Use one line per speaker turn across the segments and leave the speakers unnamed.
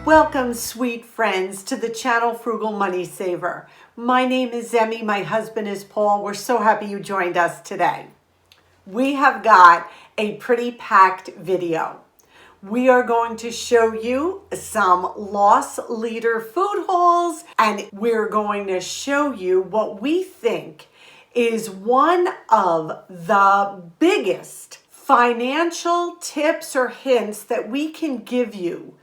Welcome, sweet friends, to the channel Frugal Money Saver. My name is Emmy. My husband is Paul. We're so happy you joined us today. We have got a pretty packed video. We are going to show you some loss leader food hauls, and we're going to show you what we think is one of the biggest financial tips or hints that we can give you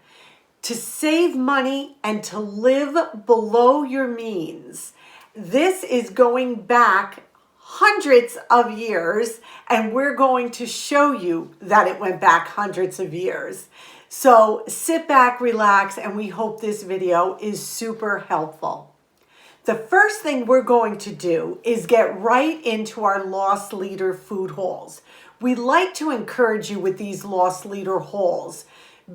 to save money and to live below your means. This is going back hundreds of years, and we're going to show you that it went back hundreds of years. So sit back, relax, and we hope this video is super helpful. The first thing we're going to do is get right into our loss leader food hauls. We like to encourage you with these loss leader hauls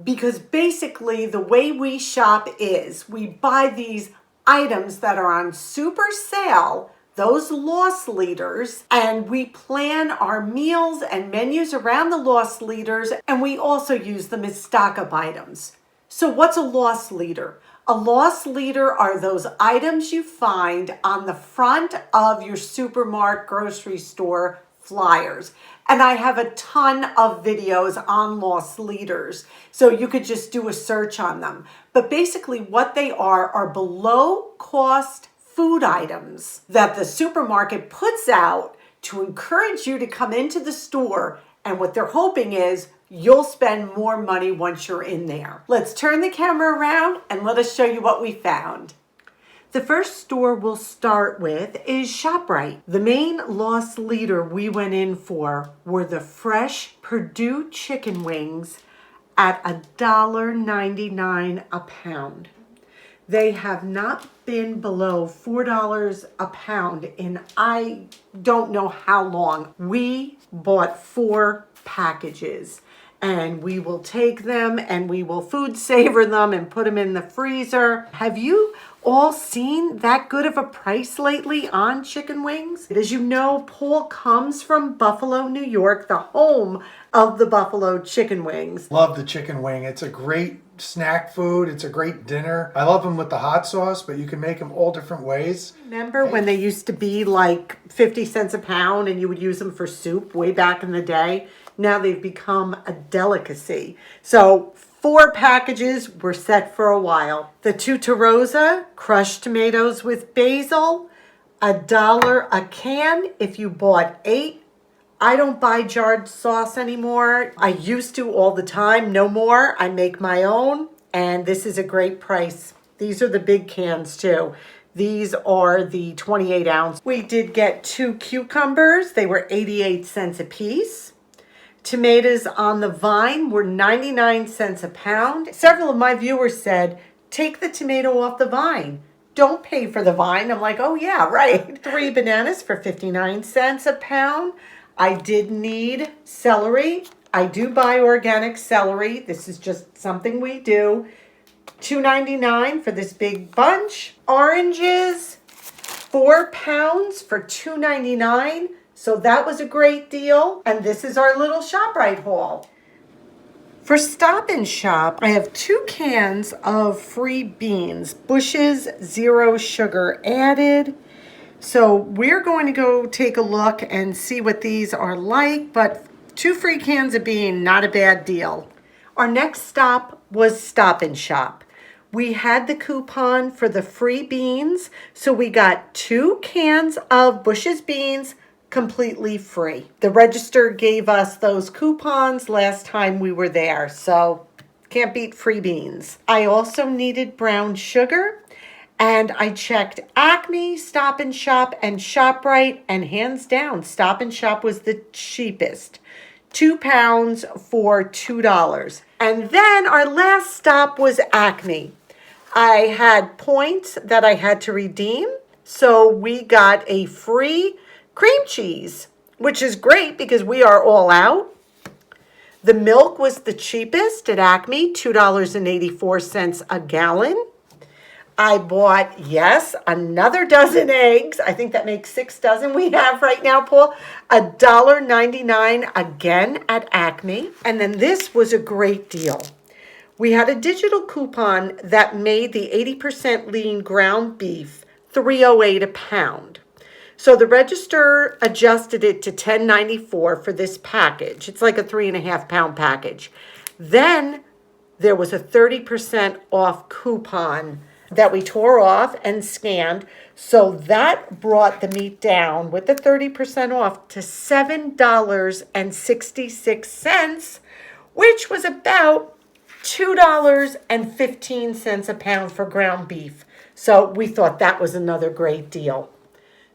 because basically the way we shop is we buy these items that are on super sale, those loss leaders, and we plan our meals and menus around the loss leaders, and we also use them as stock-up items. So what's a loss leader? A loss leader are those items you find on the front of your supermarket, grocery store flyers. And I have a ton of videos on loss leaders, so you could just do a search on them. But basically what they are below cost food items that the supermarket puts out to encourage you to come into the store, and what they're hoping is you'll spend more money once you're in there. Let's turn the camera around and let us show you what we found. The first store we'll start with is ShopRite. The main loss leader we went in for were the fresh Purdue chicken wings at $1.99 a pound. They have not been below $4 a pound in I don't know how long. We bought 4 packages. And we will take them and we will food saver them and put them in the freezer. Have you all seen that good of a price lately on chicken wings? As you know, Paul comes from Buffalo, New York, the home of the Buffalo chicken wings.
Love the chicken wing. It's a great snack food. It's a great dinner. I love them with the hot sauce, but you can make them all different ways.
Remember when they used to be like 50 cents a pound and you would use them for soup way back in the day? Now they've become a delicacy. So 4 packages were set for a while. The Tutta Rosa, crushed tomatoes with basil, $1 a can if you bought 8. I don't buy jarred sauce anymore. I used to all the time, no more. I make my own, and this is a great price. These are the big cans too. These are the 28 ounce. We did get 2 cucumbers. They were 88 cents a piece. Tomatoes on the vine were 99 cents a pound. Several of my viewers said, take the tomato off the vine. Don't pay for the vine. I'm like, oh yeah, right. 3 bananas for 59 cents a pound. I did need celery. I do buy organic celery. This is just something we do. $2.99 for this big bunch. Oranges, 4 pounds for $2.99. So that was a great deal. And this is our little ShopRite haul. For Stop and Shop, I have 2 cans of free beans, Bush's 0 sugar added. So we're going to go take a look and see what these are like, but 2 free cans of bean, not a bad deal. Our next stop was Stop and Shop. We had the coupon for the free beans, so we got 2 cans of Bush's beans completely free. The register gave us those coupons last time we were there, so can't beat free beans. I also needed brown sugar, and I checked Acme, Stop and Shop, and ShopRite, and hands down, Stop and Shop was the cheapest. 2 pounds for $2. And then our last stop was Acme. I had points that I had to redeem, so we got a free cream cheese, which is great because we are all out. The milk was the cheapest at Acme, $2.84 a gallon. I bought, yes, another dozen eggs. I think that makes 6 dozen we have right now, Paul. $1.99 again at Acme. And then this was a great deal. We had a digital coupon that made the 80% lean ground beef $3.08 a pound. So the register adjusted it to $10.94 for this package. It's like a 3.5 pound package. Then there was a 30% off coupon that we tore off and scanned. So that brought the meat down with the 30% off to $7.66, which was about $2.15 a pound for ground beef. So we thought that was another great deal.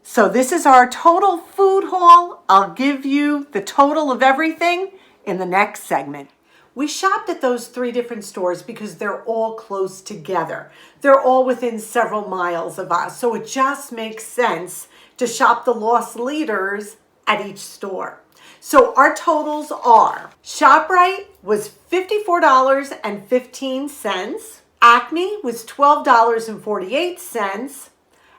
So this is our total food haul. I'll give you the total of everything in the next segment. We shopped at those 3 different stores because they're all close together. They're all within several miles of us. So it just makes sense to shop the loss leaders at each store. So our totals are: ShopRite was $54.15, Acme was $12.48,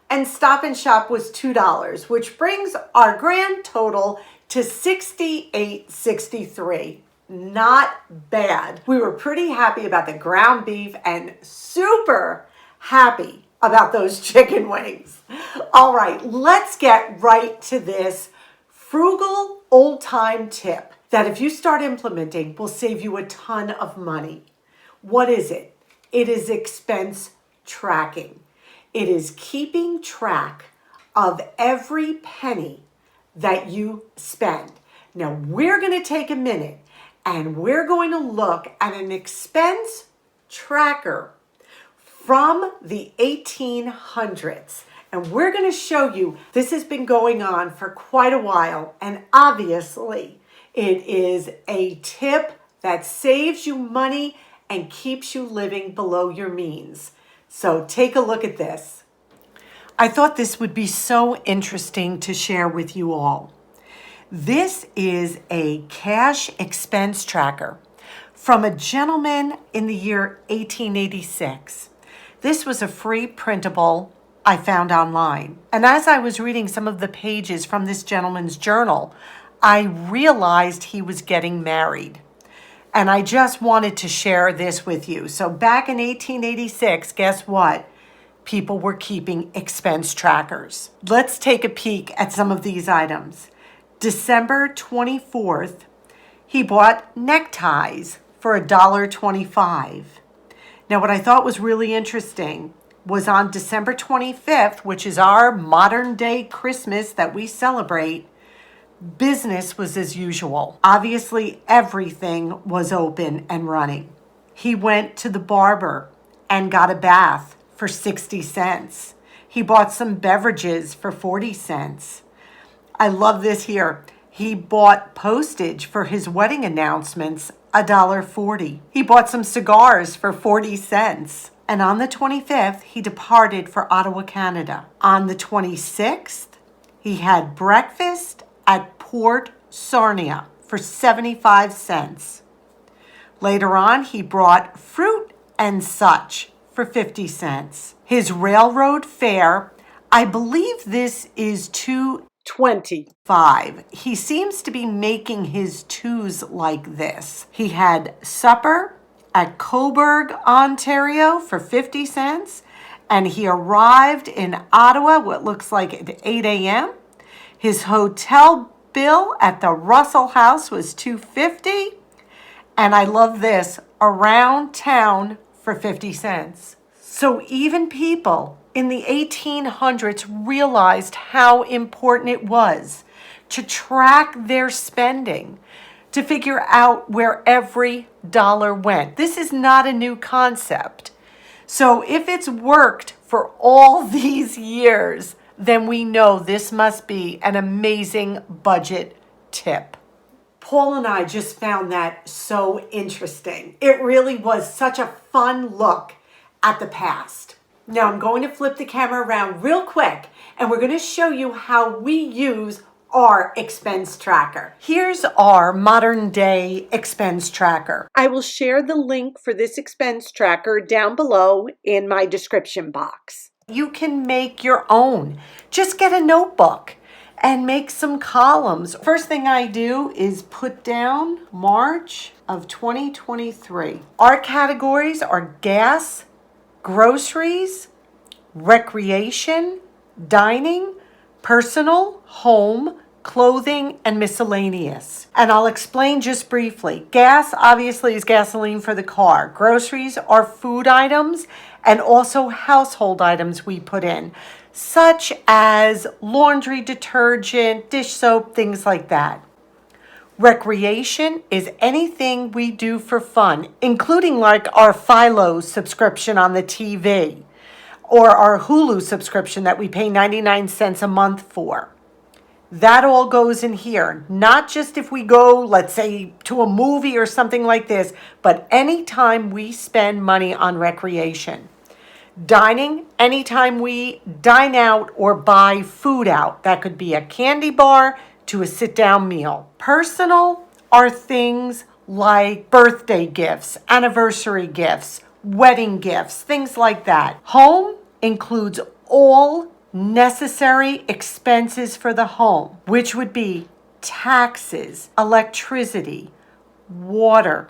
and Stop and Shop was $2, which brings our grand total to $68.63. Not bad. We were pretty happy about the ground beef and super happy about those chicken wings. All right, let's get right to this frugal old-time tip that if you start implementing will save you a ton of money. What is it? It is expense tracking. It is keeping track of every penny that you spend. Now we're going to take a minute and we're going to look at an expense tracker from the 1800s. And we're going to show you this has been going on for quite a while. And obviously, it is a tip that saves you money and keeps you living below your means. So take a look at this. I thought this would be so interesting to share with you all. This is a cash expense tracker from a gentleman in the year 1886. This was a free printable I found online. And as I was reading some of the pages from this gentleman's journal, I realized he was getting married. And I just wanted to share this with you. So back in 1886, guess what? People were keeping expense trackers. Let's take a peek at some of these items. December 24th, he bought neckties for $1.25. Now, what I thought was really interesting was on December 25th, which is our modern day Christmas that we celebrate, business was as usual. Obviously, everything was open and running. He went to the barber and got a bath for 60 cents. He bought some beverages for 40 cents. I love this here. He bought postage for his wedding announcements, $1.40. He bought some cigars for 40 cents. And on the 25th, he departed for Ottawa, Canada. On the 26th, he had breakfast at Port Sarnia for 75 cents. Later on, he brought fruit and such for 50 cents. His railroad fare, I believe this is $2.25. He seems to be making his twos like this. He had supper at Cobourg, Ontario for 50 cents, and he arrived in Ottawa, what looks like at 8 a.m. His hotel bill at the Russell House was $2.50, and I love this, around town for 50 cents. So even people in the 1800s realized how important it was to track their spending, to figure out where every dollar went. This is not a new concept. So if it's worked for all these years, then we know this must be an amazing budget tip. Paul and I just found that so interesting. It really was such a fun look at the past. Now I'm going to flip the camera around real quick and we're going to show you how we use our expense tracker. Here's our modern day expense tracker. I will share the link for this expense tracker down below in my description box. You can make your own. Just get a notebook and make some columns. First thing I do is put down March of 2023. Our categories are gas, groceries, recreation, dining, personal, home, clothing, and miscellaneous. And I'll explain just briefly. Gas obviously is gasoline for the car. Groceries are food items and also household items we put in, such as laundry detergent, dish soap, things like that. Recreation is anything we do for fun, including like our Philo subscription on the TV or our Hulu subscription that we pay 99 cents a month for. That all goes in here, not just if we go, let's say, to a movie or something like this, but anytime we spend money on recreation. Dining, anytime we dine out or buy food out. That could be a candy bar to a sit-down meal. Personal are things like birthday gifts, anniversary gifts, wedding gifts, things like that. Home includes all necessary expenses for the home, which would be taxes, electricity, water,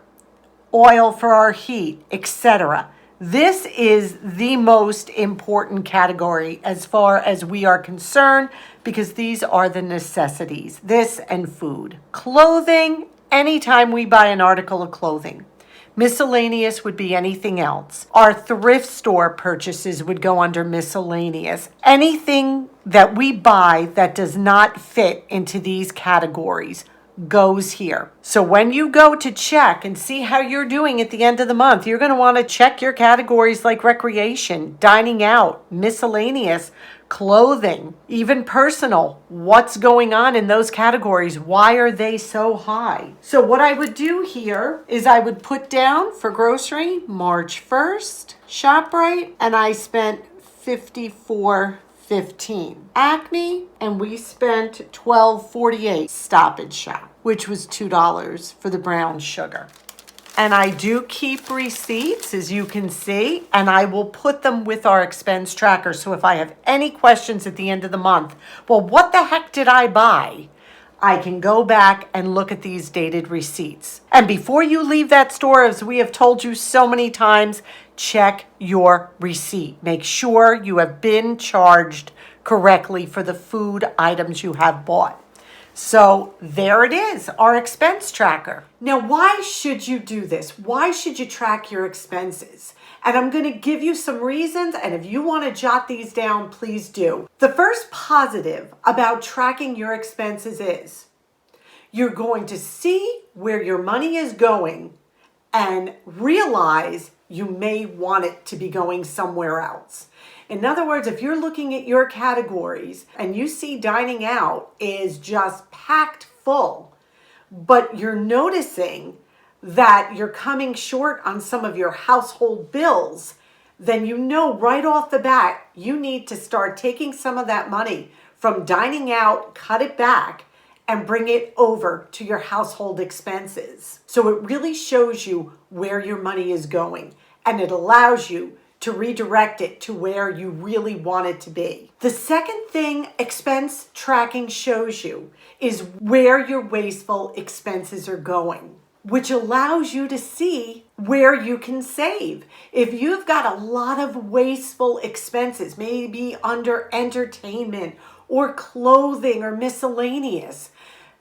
oil for our heat, etc. This is the most important category as far as we are concerned because these are the necessities, this and food. Clothing, anytime we buy an article of clothing. Miscellaneous would be anything else. Our thrift store purchases would go under miscellaneous. Anything that we buy that does not fit into these categories goes here. So when you go to check and see how you're doing at the end of the month, you're going to want to check your categories like recreation, dining out, miscellaneous, clothing, even personal. What's going on in those categories? Why are they so high? So what I would do here is I would put down for grocery March 1st, ShopRite, and I spent $54.15. Acme, and we spent $12.48. Stop and Shop, which was $2 for the brown sugar. And I do keep receipts, as you can see, and I will put them with our expense tracker. So if I have any questions at the end of the month, well, what the heck did I buy? I can go back and look at these dated receipts. And before you leave that store, as we have told you so many times, check your receipt. Make sure you have been charged correctly for the food items you have bought. So there it is, our expense tracker. Now, why should you do this? Why should you track your expenses? And I'm going to give you some reasons, and if you want to jot these down, please do. The first positive about tracking your expenses is you're going to see where your money is going and realize you may want it to be going somewhere else. In other words, if you're looking at your categories and you see dining out is just packed full, but you're noticing that you're coming short on some of your household bills, then you know right off the bat, you need to start taking some of that money from dining out, cut it back, and bring it over to your household expenses. So it really shows you where your money is going, and it allows you to redirect it to where you really want it to be. The second thing expense tracking shows you is where your wasteful expenses are going, which allows you to see where you can save. If you've got a lot of wasteful expenses, maybe under entertainment or clothing or miscellaneous,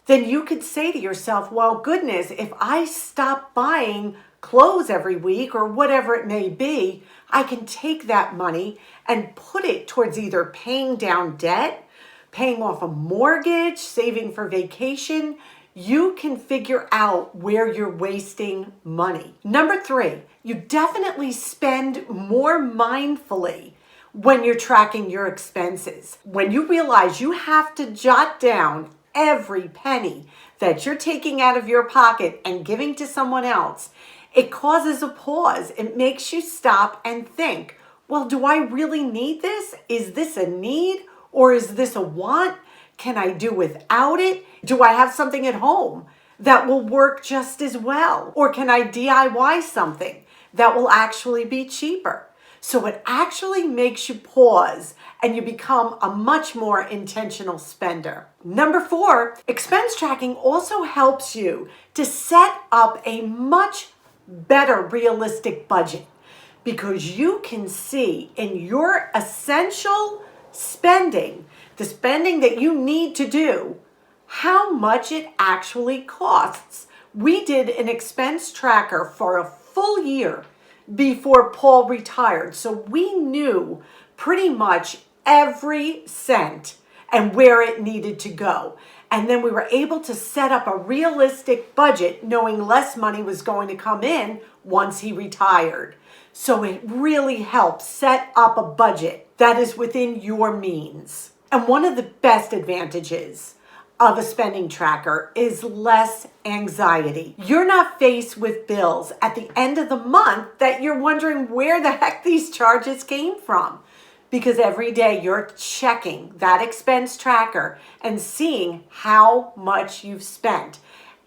then you could say to yourself, well, goodness, if I stop buying clothes every week or whatever it may be, I can take that money and put it towards either paying down debt, paying off a mortgage, saving for vacation. You can figure out where you're wasting money. Number 3, you definitely spend more mindfully when you're tracking your expenses. When you realize you have to jot down every penny that you're taking out of your pocket and giving to someone else, it causes a pause. It makes you stop and think, well, do I really need this? Is this a need or is this a want? Can I do without it? Do I have something at home that will work just as well? Or can I DIY something that will actually be cheaper? So it actually makes you pause and you become a much more intentional spender. Number 4, expense tracking also helps you to set up a much better realistic budget, because you can see in your essential spending, the spending that you need to do, how much it actually costs. We did an expense tracker for a full year before Paul retired, so we knew pretty much every cent and where it needed to go. And then we were able to set up a realistic budget, knowing less money was going to come in once he retired. So it really helps set up a budget that is within your means. And one of the best advantages of a spending tracker is less anxiety. You're not faced with bills at the end of the month that you're wondering where the heck these charges came from. Because every day you're checking that expense tracker and seeing how much you've spent.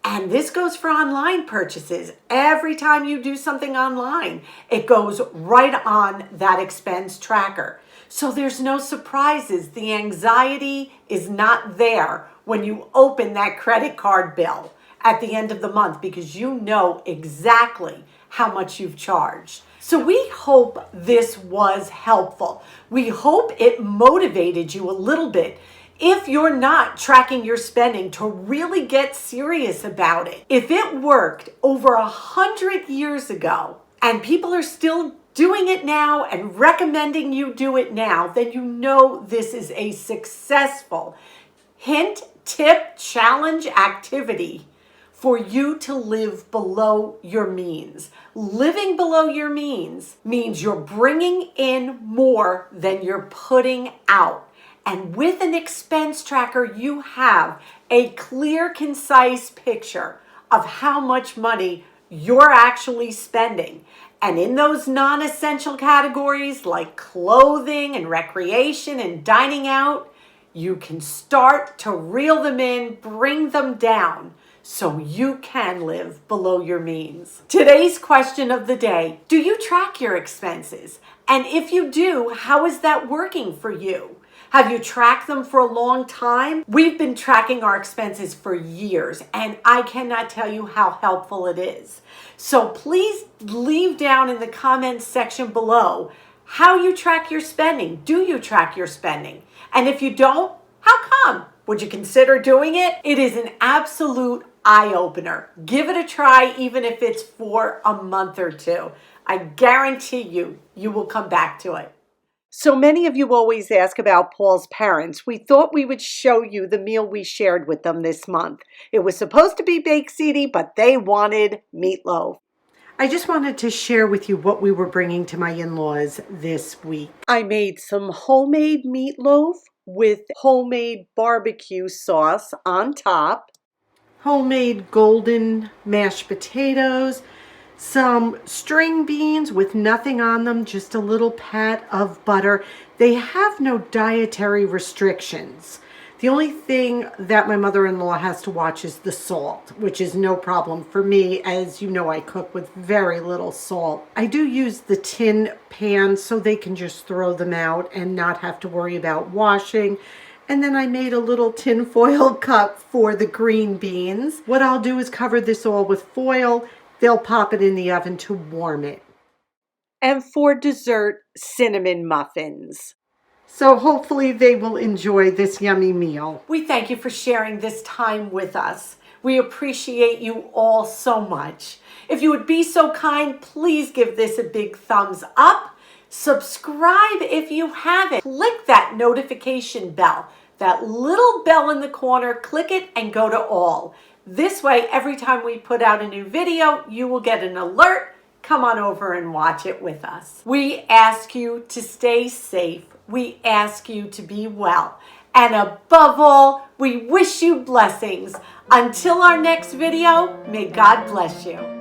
And this goes for online purchases. Every time you do something online, it goes right on that expense tracker. So there's no surprises. The anxiety is not there when you open that credit card bill at the end of the month, because you know exactly how much you've charged. So we hope this was helpful. We hope it motivated you a little bit, if you're not tracking your spending, to really get serious about it. If it worked over 100 years ago and people are still doing it now and recommending you do it now, then you know this is a successful hint, tip, challenge activity for you to live below your means. Living below your means means you're bringing in more than you're putting out. And with an expense tracker, you have a clear, concise picture of how much money you're actually spending. And in those non-essential categories like clothing and recreation and dining out, you can start to reel them in, bring them down, so you can live below your means. Today's question of the day: do you track your expenses? And if you do, how is that working for you? Have you tracked them for a long time? We've been tracking our expenses for years, and I cannot tell you how helpful it is. So please leave down in the comments section below how you track your spending. Do you track your spending? And if you don't, how come? Would you consider doing it? It is an absolute eye-opener. Give it a try, even if it's for a month or two. I guarantee you will come back to it. So many of you always ask about Paul's parents. We thought we would show you the meal we shared with them this month. It was supposed to be baked ziti, but they wanted meatloaf. I just wanted to share with you what we were bringing to my in-laws this week. I made some homemade meatloaf with homemade barbecue sauce on top, homemade golden mashed potatoes, some string beans with nothing on them, just a little pat of butter. They have no dietary restrictions. The only thing that my mother-in-law has to watch is the salt, which is no problem for me. As you know, I cook with very little salt. I do use the tin pan so they can just throw them out and not have to worry about washing. And then I made a little tin foil cup for the green beans. What I'll do is cover this all with foil. They'll pop it in the oven to warm it. And for dessert, cinnamon muffins. So hopefully they will enjoy this yummy meal. We thank you for sharing this time with us. We appreciate you all so much. If you would be so kind, please give this a big thumbs up. Subscribe if you haven't. Click that notification bell, that little bell in the corner. Click it and go to all. This way, every time we put out a new video, you will get an alert. Come on over and watch it with us. We ask you to stay safe. We ask you to be well. And above all, we wish you blessings. Until our next video, may God bless you.